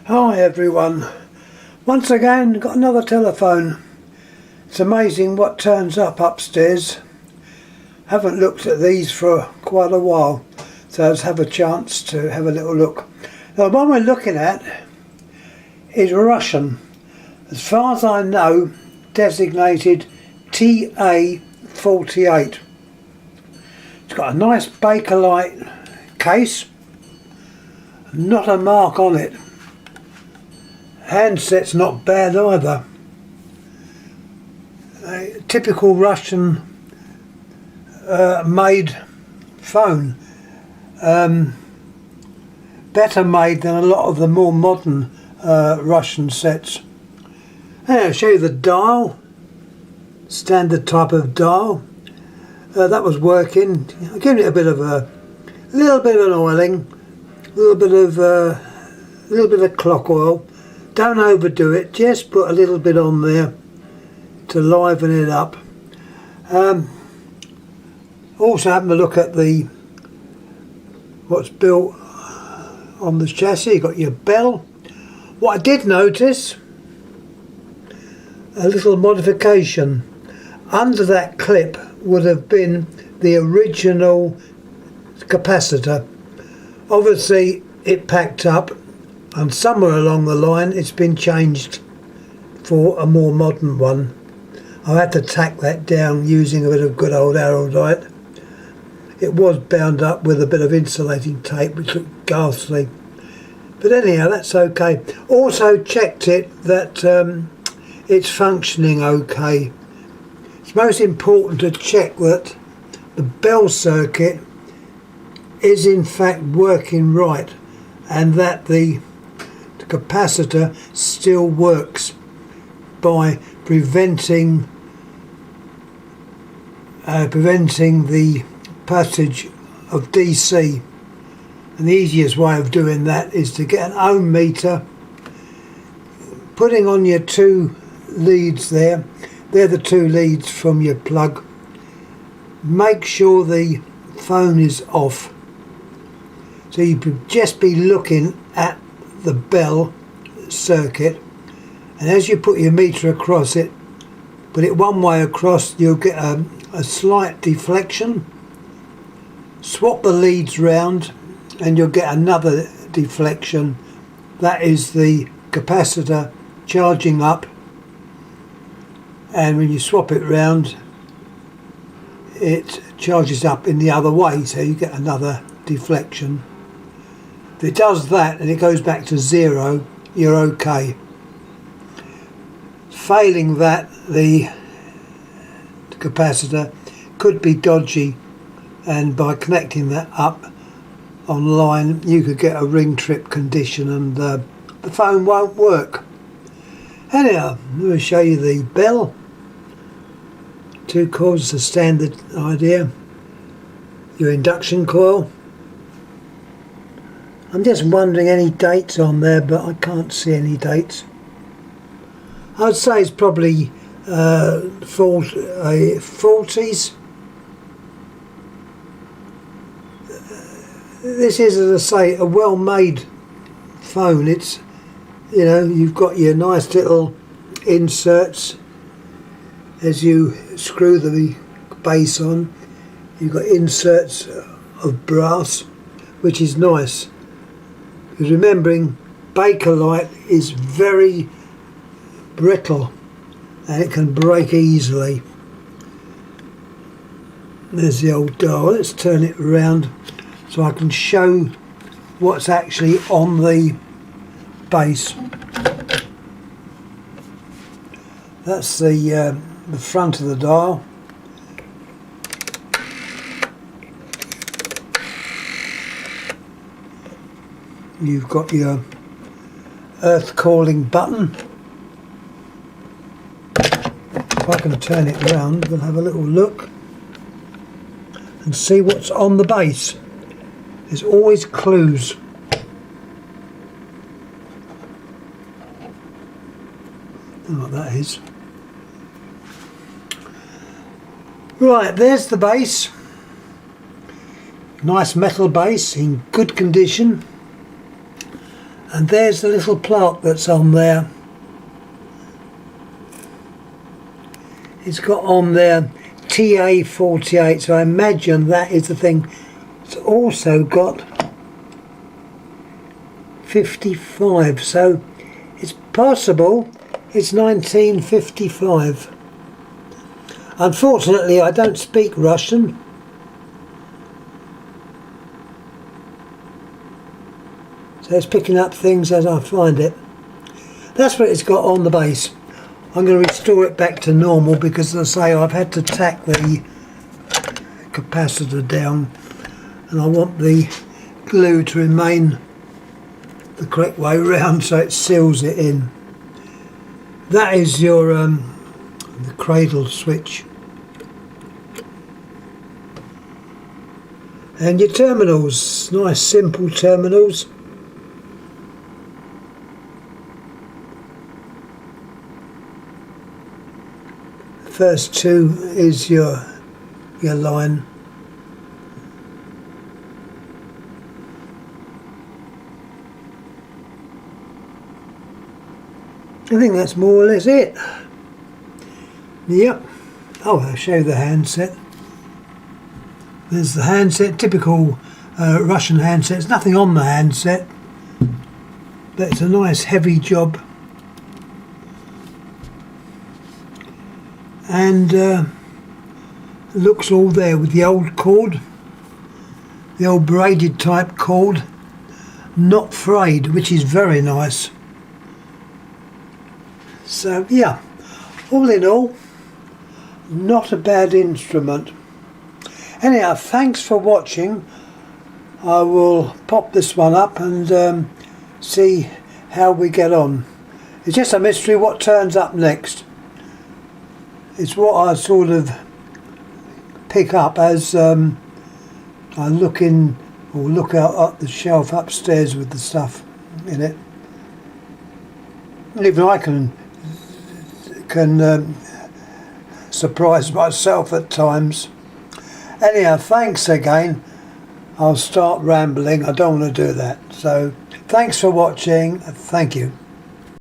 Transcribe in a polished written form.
Hi everyone, once again got another telephone. It's amazing what turns up upstairs. Haven't looked at these for quite a while, so let's have a chance to have a little look. Now the one we're looking at is Russian, as far as I know designated TA48. It's got a nice Bakelite case, not a mark on it. Handset's not bad either. A typical Russian made phone. Better made than a lot of the more modern Russian sets. And I'll show you the dial. Standard type of dial. That was working. I gave it a little bit of an oiling, a little bit of clock oil. Don't overdo it, just put a little bit on there to liven it up. Also having a look at what's built on the chassis. You've got your bell. What I did notice, a little modification. Under that clip would have been the original capacitor. Obviously it packed up, and somewhere along the line it's been changed for a more modern one. I had to tack that down using a bit of good old araldite. It was bound up with a bit of insulating tape, which looked ghastly, but anyhow that's okay. Also checked it that it's functioning okay. It's most important to check that the bell circuit is in fact working right, and that the capacitor still works by preventing the passage of DC. And the easiest way of doing that is to get an ohm meter, putting on your two leads there. They're the two leads from your plug. Make sure the phone is off. So you could just be looking at the bell circuit, and as you put your meter across it, put it one way across, you'll get a slight deflection. Swap the leads round and you'll get another deflection. That is the capacitor charging up, and when you swap it round it charges up in the other way, so you get another deflection. If it does that and it goes back to zero, you're okay. Failing that, the capacitor could be dodgy, and by connecting that up online you could get a ring trip condition and the phone won't work. Anyhow, I'm going to show you the bell. Two coils, the standard idea. Your induction coil. I'm just wondering any dates on there, but I can't see any dates. I'd say it's probably 40s. This is, as I say, a well-made phone. It's, you know, you've got your nice little inserts as you screw the base on. You've got inserts of brass, which is nice. Because remembering, Bakelite is very brittle and it can break easily. There's the old dial. Let's turn it around so I can show what's actually on the base. That's the front of the dial. You've got your earth calling button. If I can turn it round, we'll have a little look and see what's on the base. There's always clues. I don't know what that is. Right, there's the base. Nice metal base in good condition. And there's the little plaque that's on there. It's got on there TA48, so I imagine that is the thing. It's also got 55, so it's possible it's 1955. Unfortunately, I don't speak Russian. So it's picking up things as I find it. That's what it's got on the base. I'm going to restore it back to normal because, as I say, I've had to tack the capacitor down, and I want the glue to remain the correct way round so it seals it in. That is your the cradle switch. And your terminals, nice simple terminals. First two is your line. I think that's more or less it. Yep. Oh, I'll show you the handset. There's the handset, typical Russian handset. There's nothing on the handset, but it's a nice heavy job. And looks all there with the old cord, the old braided type cord, not frayed, which is very nice. So yeah, all in all, not a bad instrument. Anyhow, thanks for watching. I will pop this one up and see how we get on. It's just a mystery what turns up next. It's what I sort of pick up as I look in or look out up the shelf upstairs with the stuff in it. Even I can surprise myself at times. Anyhow, thanks again. I'll start rambling. I don't want to do that. So thanks for watching. Thank you.